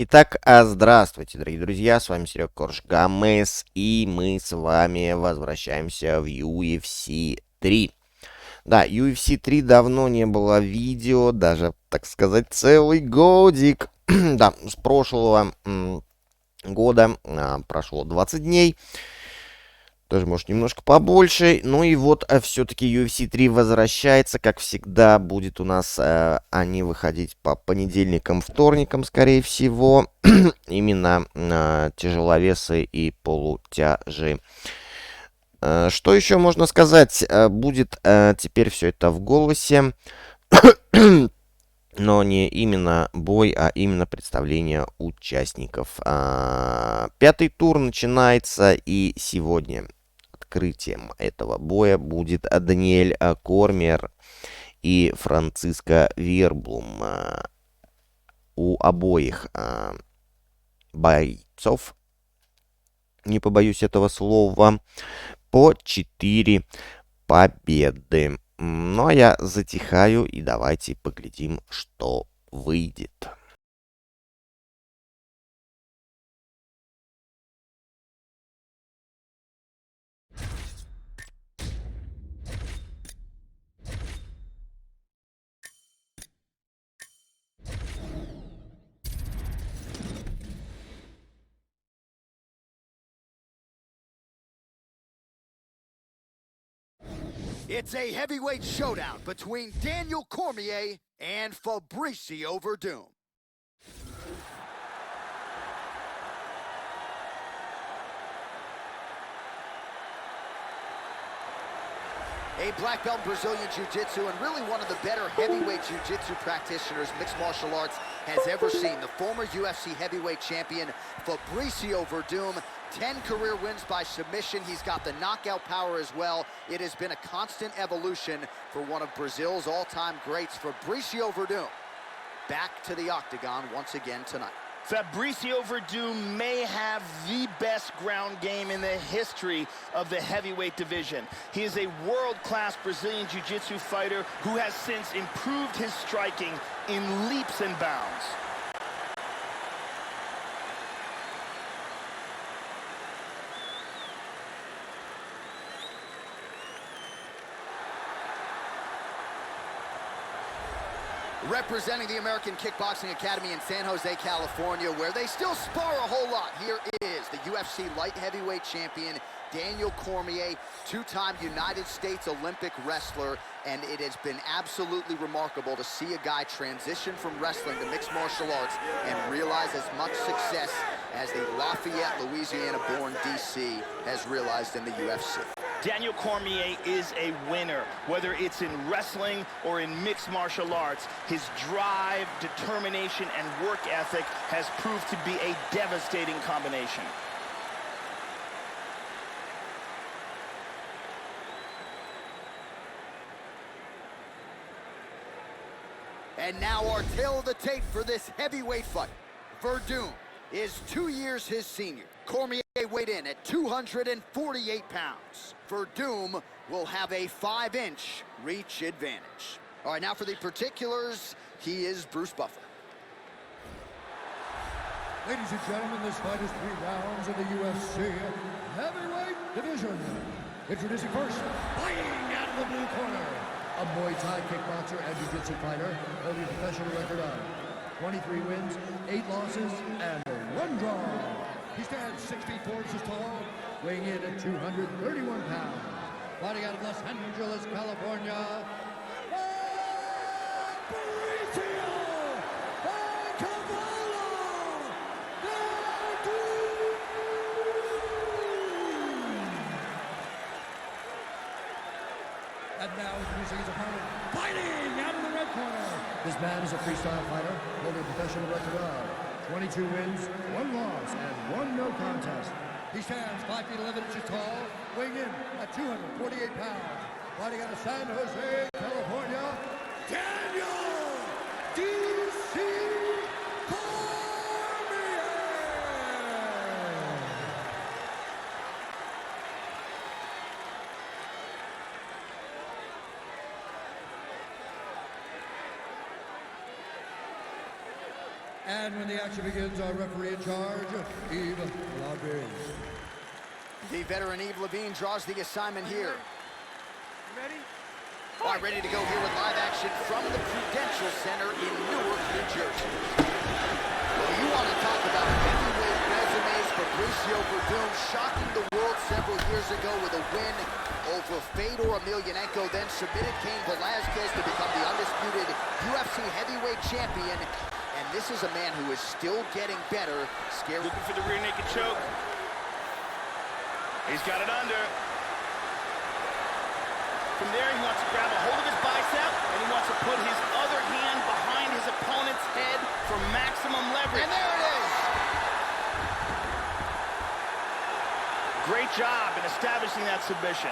Итак, здравствуйте, дорогие друзья, с вами WWEkorgeGames, и мы с вами возвращаемся в UFC 3. Да, UFC 3 давно не было видео, даже, так сказать, целый годик. Да, с прошлого года прошло 20 дней. Даже, может, немножко побольше. Ну и вот, все-таки UFC 3 возвращается. Как всегда, будет у нас они выходить по понедельникам, вторникам, скорее всего. Именно тяжеловесы и полутяжи. Что еще можно сказать? Будет теперь все это в голосе. Но не именно бой, а именно представление участников. Пятый тур начинается, и сегодня открытием этого боя будет Даниэль Кормер и Франциско Верблум. У обоих бойцов, не побоюсь этого слова, по 4 победы. Ну а я затихаю, и давайте поглядим, что выйдет. It's a heavyweight showdown between Daniel Cormier and Fabricio Werdum. A black belt in Brazilian Jiu-Jitsu and really one of the better heavyweight Jiu-Jitsu practitioners mixed martial arts has ever seen. The former UFC heavyweight champion Fabricio Werdum, 10 career wins by submission. He's got the knockout power as well. It has been a constant evolution for one of Brazil's all-time greats, Fabricio Werdum. Back to the octagon once again tonight. Fabricio Werdum may have the best ground game in the history of the heavyweight division. He is a world-class Brazilian Jiu-Jitsu fighter who has since improved his striking in leaps and bounds. Representing the American Kickboxing Academy in San Jose, California, where they still spar a whole lot. Here is the UFC light heavyweight champion, Daniel Cormier, two-time United States Olympic wrestler, and it has been absolutely remarkable to see a guy transition from wrestling to mixed martial arts and realize as much success as the Lafayette, Louisiana-born DC has realized in the UFC. Daniel Cormier is a winner, whether it's in wrestling or in mixed martial arts. His drive, determination, and work ethic has proved to be a devastating combination. And now our tale of the tape for this heavyweight fight. Werdum is 2 years his senior. Cormier weighed in at 248 pounds. Werdum will have a 5-inch reach advantage. All right, now for the particulars, he is Bruce Buffer. Ladies and gentlemen, this fight is 3 rounds in the UFC heavyweight division. Introducing first, fighting out of the blue corner, a Muay Thai kickboxer and jiu-jitsu fighter holding a professional record of 23 wins, 8 losses, and 1 draw. He stands 6 feet 4 inches tall, weighing in at 231 pounds. Fighting out of Los Angeles, California, Fabricio And now introducing his opponent, fighting out of the red corner. This man is a freestyle fighter, holding a professional record of 22 wins, 1 loss, and 1 no contest. He stands 5 feet 11 inches tall, weighing in at 248 pounds. Fighting out of San Jose, California, Daniel D.C. Cormier. And when the action begins, our referee in charge, Yves Levine. The veteran Yves Levine draws the assignment here. Ready? All right, ready to go here with live action from the Prudential Center in Newark, New Jersey. Well, you want to talk about heavyweight resumes, Fabricio Verdum shocking the world several years ago with a win over Fedor Emelianenko, then submitted Cain Velasquez to become the undisputed UFC heavyweight champion. And this is a man who is still getting better. Scary. Looking for the rear naked choke. He's got it under. From there, he wants to grab a hold of his bicep, and he wants to put his other hand behind his opponent's head for maximum leverage. And there it is. Great job in establishing that submission.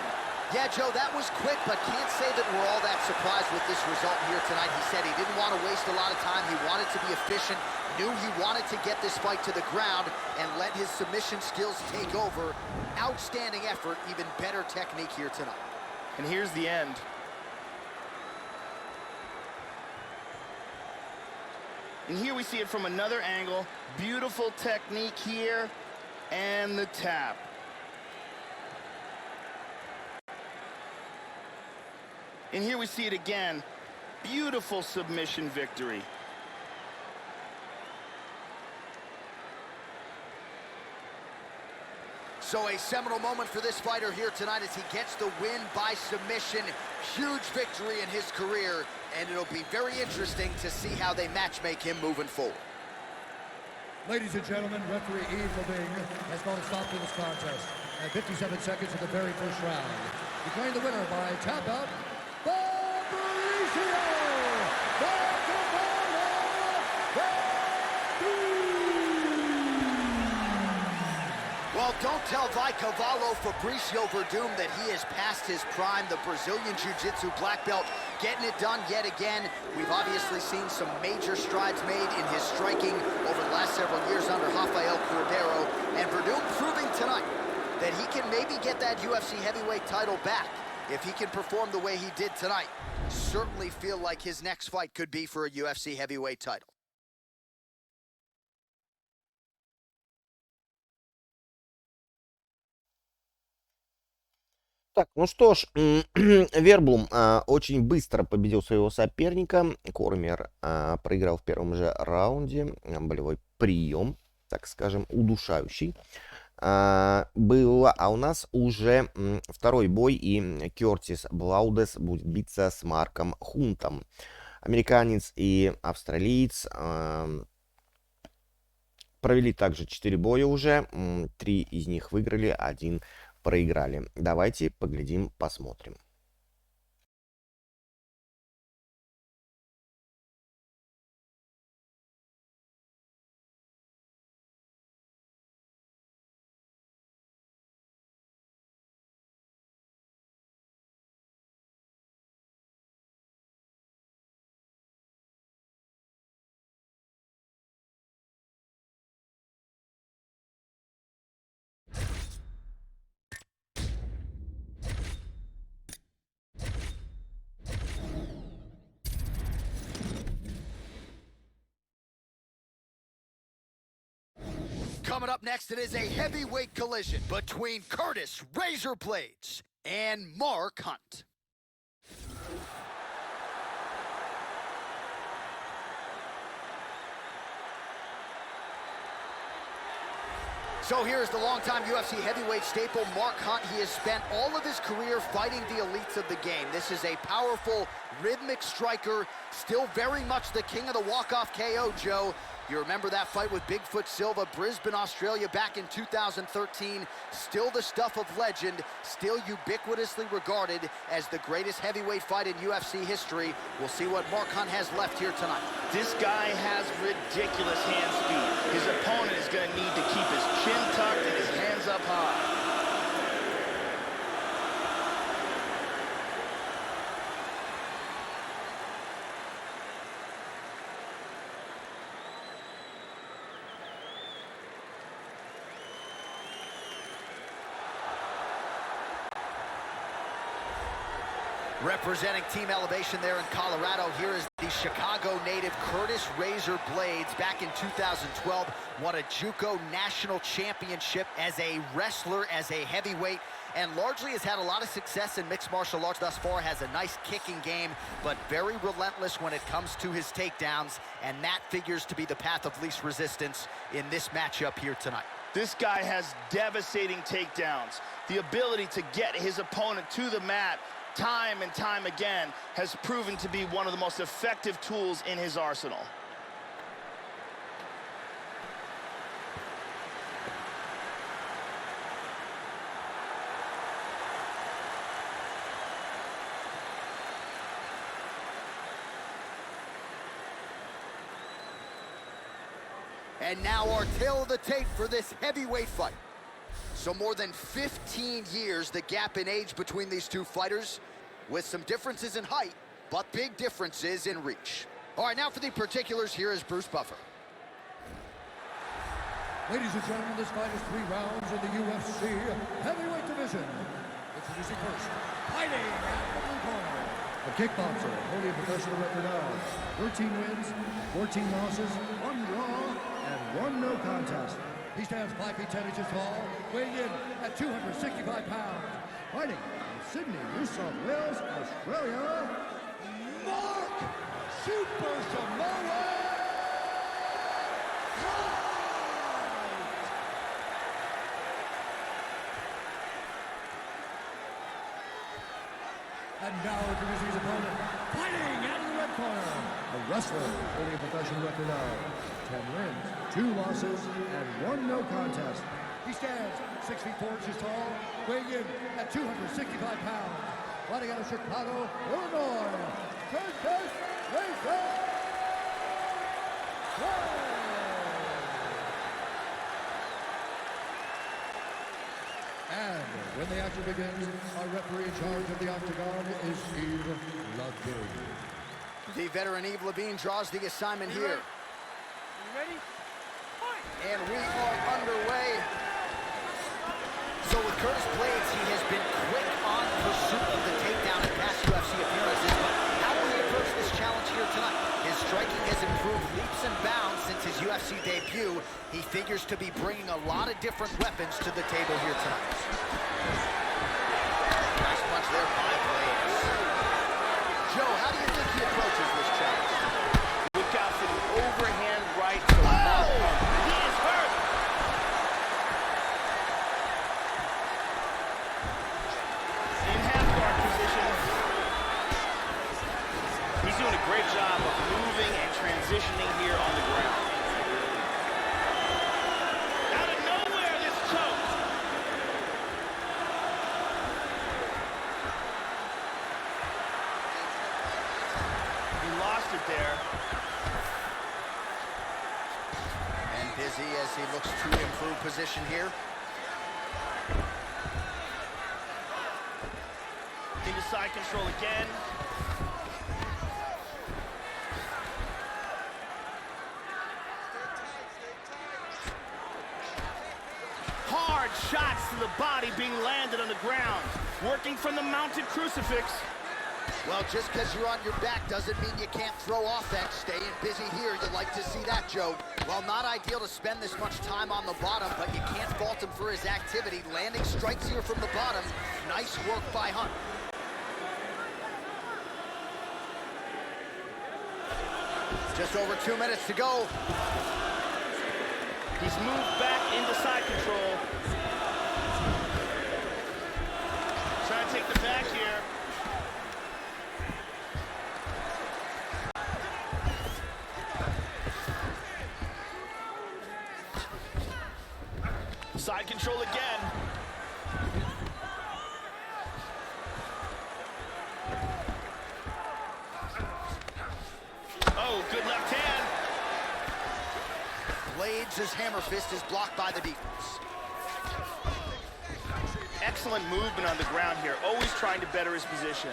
Yeah, Joe, that was quick, but can't say that we're all that surprised with this result here tonight. He said he didn't want to waste a lot of time. He wanted to be efficient, knew he wanted to get this fight to the ground and let his submission skills take over. Outstanding effort, even better technique here tonight. And here's the end. And here we see it from another angle. Beautiful technique here, and the tap. And here we see it again. Beautiful submission victory. So a seminal moment for this fighter here tonight as he gets the win by submission. Huge victory in his career, and it'll be very interesting to see how they matchmake him moving forward. Ladies and gentlemen, referee Yves Levine has called a stop to this contest at 57 seconds of the very first round. Declaring the winner by tap out, Fabricio Well, don't tell Cavallo Fabricio Verdum that he is past his prime. The Brazilian Jiu-Jitsu black belt getting it done yet again. We've obviously seen some major strides made in his striking over the last several years under Rafael Cordeiro. And Verdum proving tonight that he can maybe get that UFC heavyweight title back if he can perform the way he did tonight. Certainly feel like his next fight could be for a UFC heavyweight title. Так, ну что ж, Верблум очень быстро победил своего соперника. Кормер проиграл в первом же раунде. Болевой прием, так скажем, удушающий. Было, а у нас уже второй бой, и Кертис Блаудес будет биться с Марком Хунтом. Американец и австралиец провели также 4 боя уже. 3 из них выиграли, 1 проиграли. Давайте поглядим, посмотрим. Coming up next, it is a heavyweight collision between Curtis Razor Blades and Mark Hunt. So here's the longtime UFC heavyweight staple, Mark Hunt. He has spent all of his career fighting the elites of the game. This is a powerful, rhythmic striker, still very much the king of the walk-off KO, Joe. You remember that fight with Bigfoot Silva, Brisbane, Australia, back in 2013. Still the stuff of legend, still ubiquitously regarded as the greatest heavyweight fight in UFC history. We'll see what Mark Hunt has left here tonight. This guy has ridiculous hand speed. His opponent is going to need to keep his chin tucked and his hands up high. Representing Team Elevation there in Colorado, here is the Chicago native Curtis Razor Blades. Back in 2012, won a JUCO national championship as a wrestler, as a heavyweight, and largely has had a lot of success in mixed martial arts thus far. Has a nice kicking game, but very relentless when it comes to his takedowns, and that figures to be the path of least resistance in this matchup here tonight. This guy has devastating takedowns. The ability to get his opponent to the mat time and time again has proven to be one of the most effective tools in his arsenal. And now our tail of the tape for this heavyweight fight. So more than 15 years, the gap in age between these two fighters, with some differences in height, but big differences in reach. All right, now for the particulars, here is Bruce Buffer. Ladies and gentlemen, this fight is 3 rounds in the UFC heavyweight division. Introducing first, fighting out of the blue corner, a kickboxer, holding a professional record of 13 wins, 14 losses, 1 draw, and 1 no contest. He stands 5 feet 10 inches tall, weighing in at 265 pounds. Fighting from Sydney, New South Wales, Australia, Mark Super Samoa White. And now introducing his opponent, fighting out of the red corner, a wrestler holding a professional record of 10 wins, 2 losses, and 1 no contest. He stands 6 feet 4 inches tall, weighing in at 265 pounds. Fighting out of Chicago, Illinois, Curtis Razor Blades. And when the action begins, our referee in charge of the octagon is Eve Levine. The veteran Eve Levine draws the assignment here. Ready? And we are underway. So with Curtis Blades, he has been quick on pursuit of the takedown in past UFC appearances, but how will he approach this challenge here tonight? His striking has improved leaps and bounds since his UFC debut. He figures to be bringing a lot of different weapons to the table here tonight. Nice punch there by Blades. Joe, how do you think he approaches this challenge? Look out for the overhand right to the mouth. He is hurt. In half guard position. He's doing a great job of moving and transitioning here on the ground. Out of nowhere, this choke. He lost it there. And busy as he looks to improve position here. Into side control again. Hard shots to the body being landed on the ground. Working from the mounted crucifix. Well, just because you're on your back doesn't mean you can't throw offense. Staying busy here, you like to see that, Joe. Well, not ideal to spend this much time on the bottom, but you can't fault him for his activity. Landing strikes here from the bottom. Nice work by Hunt. Just over 2 minutes to go. He's moved back into side control. Trying to take the back here. Side control again. Oh, good left hand. Blades' hammer fist is blocked by the defense. Excellent movement on the ground here, always trying to better his position.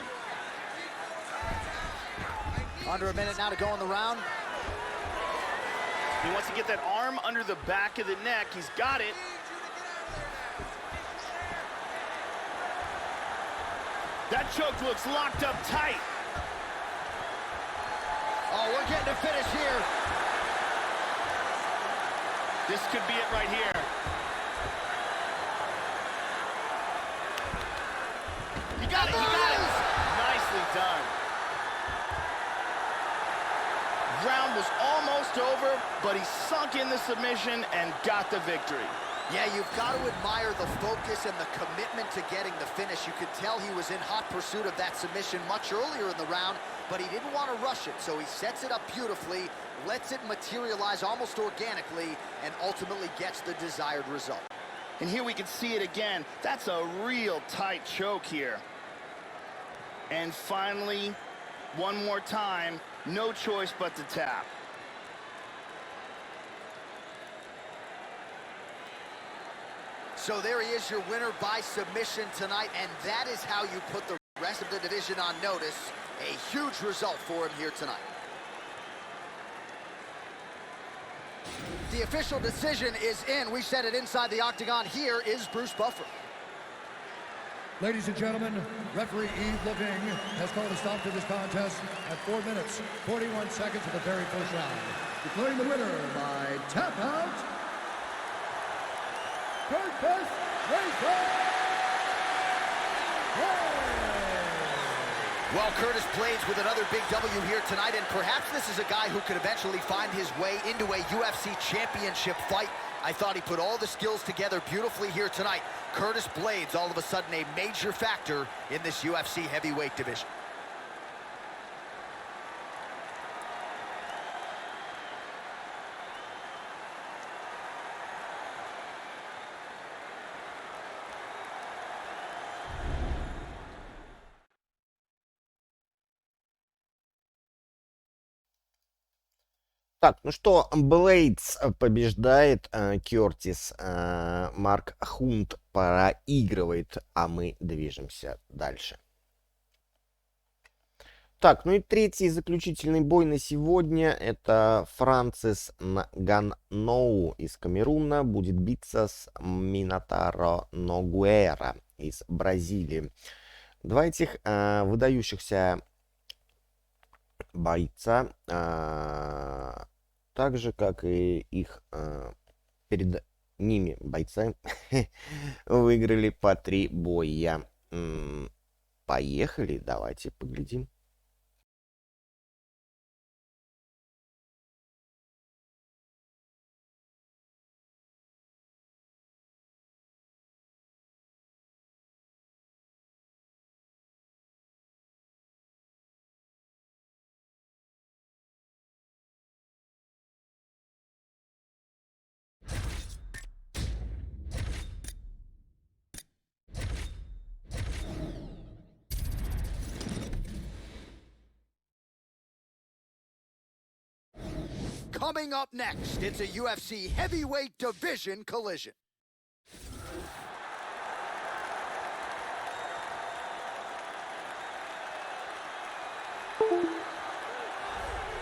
Under a minute now to go in the round. He wants to get that arm under the back of the neck. He's got it. That choke looks locked up tight. Oh, we're getting a finish here. This could be it right here. He got it, he got it. Nicely done. Round was almost over, but he sunk in the submission and got the victory. Yeah, you've got to admire the focus and the commitment to getting the finish. You could tell he was in hot pursuit of that submission much earlier in the round, but he didn't want to rush it, so he sets it up beautifully, lets it materialize almost organically, and ultimately gets the desired result. And here we can see it again. That's a real tight choke here. And finally, one more time, no choice but to tap. So there he is, your winner by submission tonight, and that is how you put the rest of the division on notice. A huge result for him here tonight. The official decision is in. We said it inside the octagon. Here is Bruce Buffer. Ladies and gentlemen, referee Yves Leving has called a stop to this contest at 4 minutes, 41 seconds of the very first round. Declaring the winner by tap out, Curtis Well, Curtis Blades with another big W here tonight, and perhaps this is a guy who could eventually find his way into a UFC championship fight. I thought he put all the skills together beautifully here tonight. Curtis Blades, all of a sudden, a major factor in this UFC heavyweight division. Так, ну что, Блейдс побеждает, Кертис, Марк Хунт проигрывает, а мы движемся дальше. Так, ну и третий заключительный бой на сегодня. Это Франсис Нганоу из Камеруна будет биться с Минотаро Ногуэра из Бразилии. Два этих выдающихся бойца, так же, как и их перед ними бойцы, выиграли по 3 боя. Поехали, давайте поглядим. Coming up next, it's a UFC heavyweight division collision.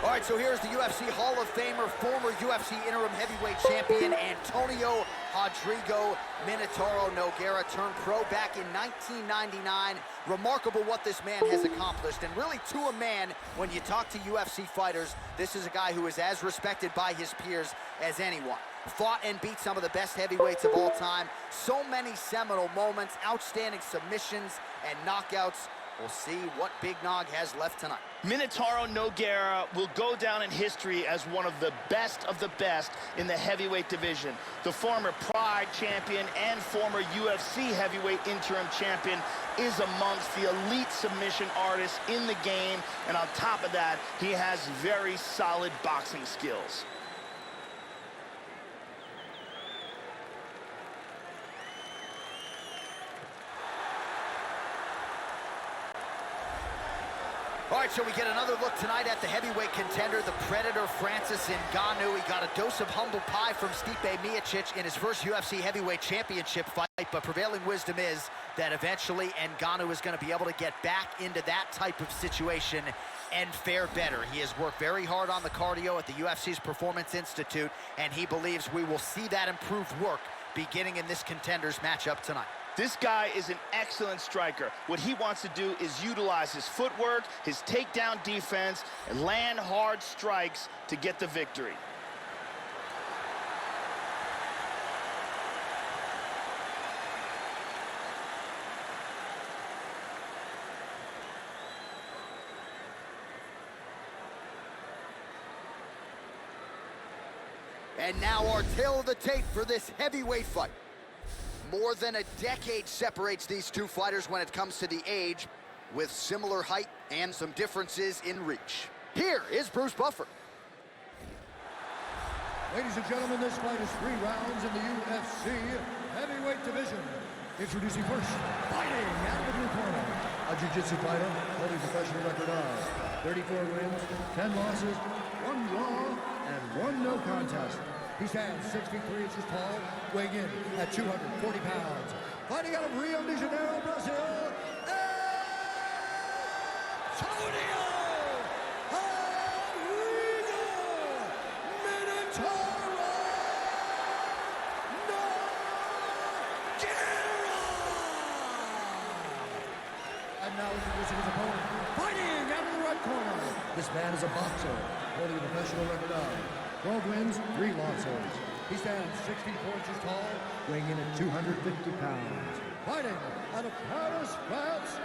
All right, so here's the UFC Hall of Famer, former UFC interim heavyweight champion, Antonio Rodrigo Minotauro Nogueira, turned pro back in 1999. Remarkable what this man has accomplished, and really to a man, when you talk to UFC fighters, this is a guy who is as respected by his peers as anyone. Fought and beat some of the best heavyweights of all time. So many seminal moments, outstanding submissions and knockouts. We'll see what Big Nog has left tonight. Minotauro Nogueira will go down in history as one of the best in the heavyweight division. The former Pride champion and former UFC heavyweight interim champion is amongst the elite submission artists in the game, and on top of that, he has very solid boxing skills. All right, so we get another look tonight at the heavyweight contender, the Predator Francis Ngannou. He got a dose of humble pie from Stipe Miocic in his first UFC heavyweight championship fight, but prevailing wisdom is that eventually Ngannou is going to be able to get back into that type of situation and fare better. He has worked very hard on the cardio at the UFC's Performance Institute, and he believes we will see that improved work beginning in this contenders matchup tonight. This guy is an excellent striker. What he wants to do is utilize his footwork, his takedown defense, and land hard strikes to get the victory. And now our tale of the tape for this heavyweight fight. More than a decade separates these two fighters when it comes to the age, with similar height and some differences in reach. Here is Bruce Buffer. Ladies and gentlemen, this fight is 3 rounds in the UFC heavyweight division. Introducing first, fighting out of the blue corner, a jiu-jitsu fighter holding a professional record of 34 wins, 10 losses, 1 draw, and 1 no contest. He stands 63 inches tall, weighing in at 240 pounds. Fighting out of Rio de Janeiro, Brazil, Antonio Rodrigo Minotauro Nogueira. And now introducing his opponent, fighting out of the red corner. This man is a boxer, holding a professional record of 12 wins, 3 losses. He stands 64 inches tall, weighing in at 250 pounds. Fighting out of Paris, France,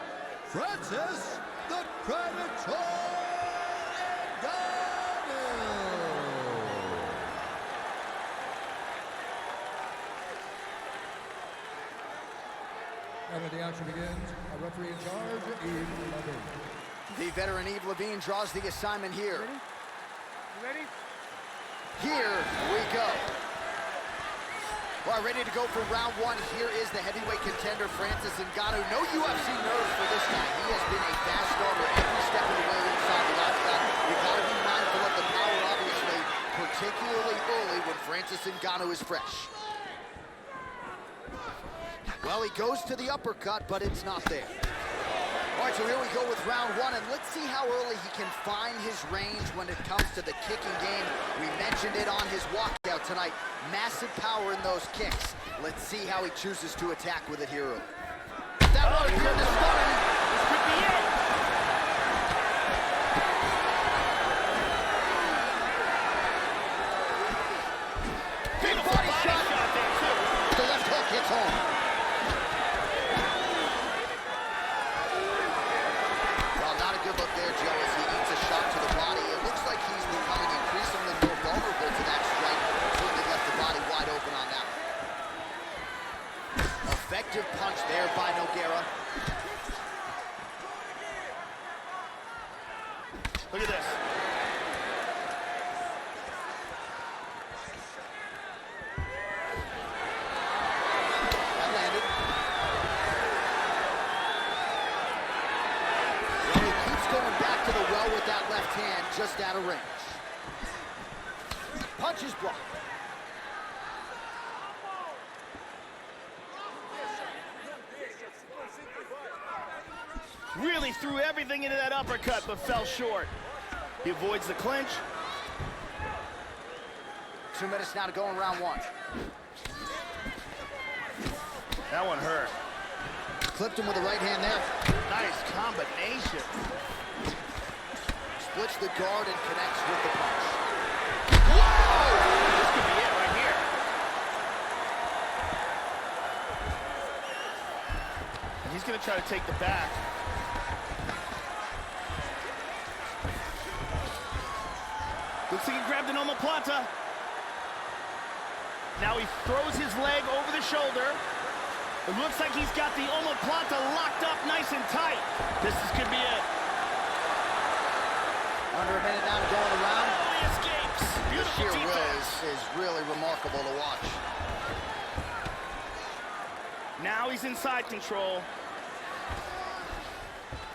Francis the Predator Ngannou. And when the action begins, a referee in charge, Yves Levine. The veteran Yves Levine draws the assignment here. Ready? Here we go. Well, ready to go for round 1. Here is the heavyweight contender, Francis Ngannou. No UFC nerves for this guy. He has been a fast starter every step of the way inside the octagon. You've got to be mindful of the power, obviously, particularly early when Francis Ngannou is fresh. Well, he goes to the uppercut, but it's not there. All right, so here we go with round 1, and let's see how early he can find his range when it comes to the kicking game. We mentioned it on his walkout tonight. Massive power in those kicks. Let's see how he chooses to attack with it here early. That one appeared to stun him. This could be it. Big body shot. there, too. The left hook hits home. Good look there, Joe, as he eats a shot to the body. It looks like he's becoming increasingly more vulnerable to that strike. Certainly left the body wide open on that one. Effective punch there by Nogueira. Look at this. That landed. Going back to the well with that left hand, just out of range. Punch is blocked. Really threw everything into that uppercut, but fell short. He avoids the clinch. 2 minutes now to go in round 1. That one hurt. Clipped him with the right hand there. Nice combination. Splits the guard and connects with the punch. Whoa! This could be it right here. And he's going to try to take the back. Looks like he grabbed an omoplata. Now he throws his leg over the shoulder. It looks like he's got the omoplata locked up nice and tight. This could be it. Under a minute now to go in the round. Oh, he escapes. The Beautiful sheer will defense. is really remarkable to watch. Now he's inside control.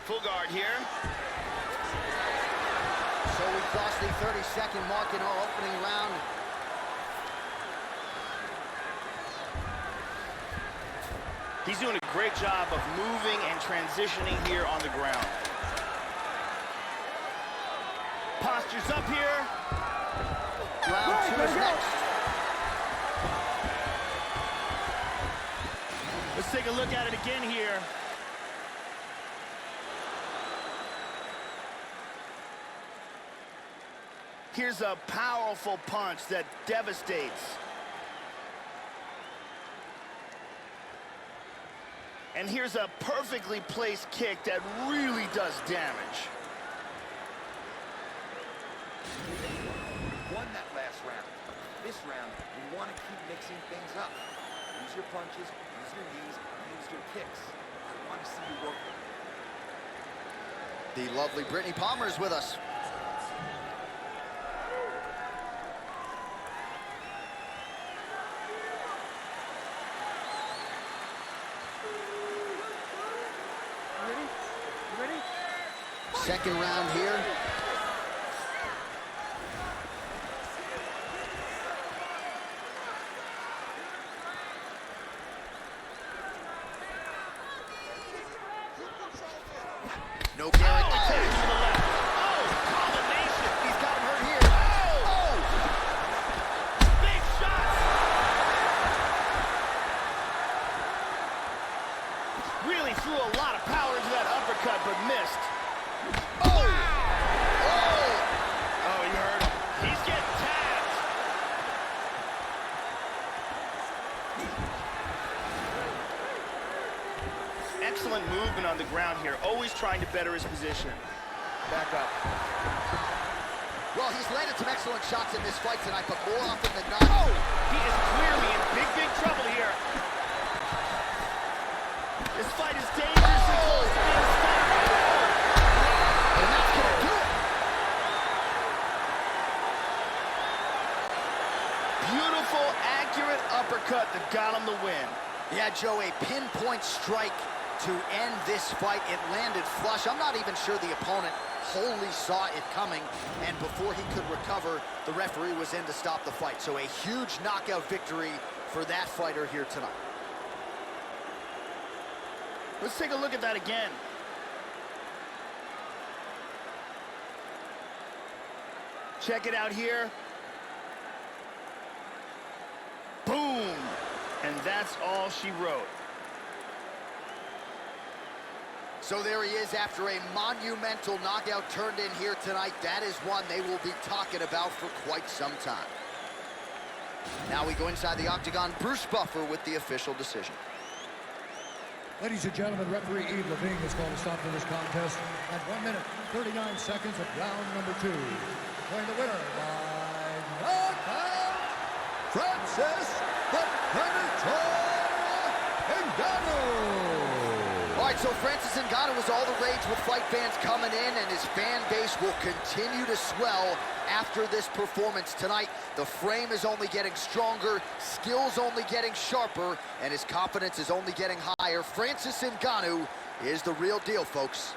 Full guard here. So we crossed the 30-second mark in our opening round. He's doing a great job of moving and transitioning here on the ground. Posture's up here. Round 2 is next. This Let's take a look at it again here. Here's a powerful punch that devastates. And here's a perfectly placed kick that really does damage. Won that last round. This round, you want to keep mixing things up. Use your punches, use your knees, use your kicks. I want to see you work them. The lovely Brittany Palmer is with us. Second round here. No guarantee. Oh, combination. He's got him hurt here. Oh! Big shots. Really threw a lot of power into that uppercut, but missed. Oh! Oh! Oh, he hurt him. He's getting tagged. Excellent movement on the ground here, always trying to better his position. Back up. Well, he's landed some excellent shots in this fight tonight, but more often than not... Oh! He is clearly in big, big trouble here. This fight is dangerously close to being stopped. And that's going to do it. Beautiful, accurate uppercut that got him the win. Yeah, Joe, a pinpoint strike to end this fight. It landed flush. I'm not even sure the opponent wholly saw it coming, and before he could recover, the referee was in to stop the fight. So a huge knockout victory for that fighter here tonight. Let's take a look at that again. Check it out here. Boom! And that's all she wrote. So there he is after a monumental knockout turned in here tonight. That is one they will be talking about for quite some time. Now we go inside the octagon. Bruce Buffer with the official decision. Ladies and gentlemen, referee Eve Levine has called a stop to this contest at 1 minute, 39 seconds of round number 2. Declaring the winner by knockout, Francis the Predator Ngannou. All right, so Francis Ngannou was all the rage with fight fans coming in, and his fan base will continue to swell after this performance tonight. The frame is only getting stronger, skills only getting sharper, and his confidence is only getting higher. Francis Ngannou is the real deal, folks.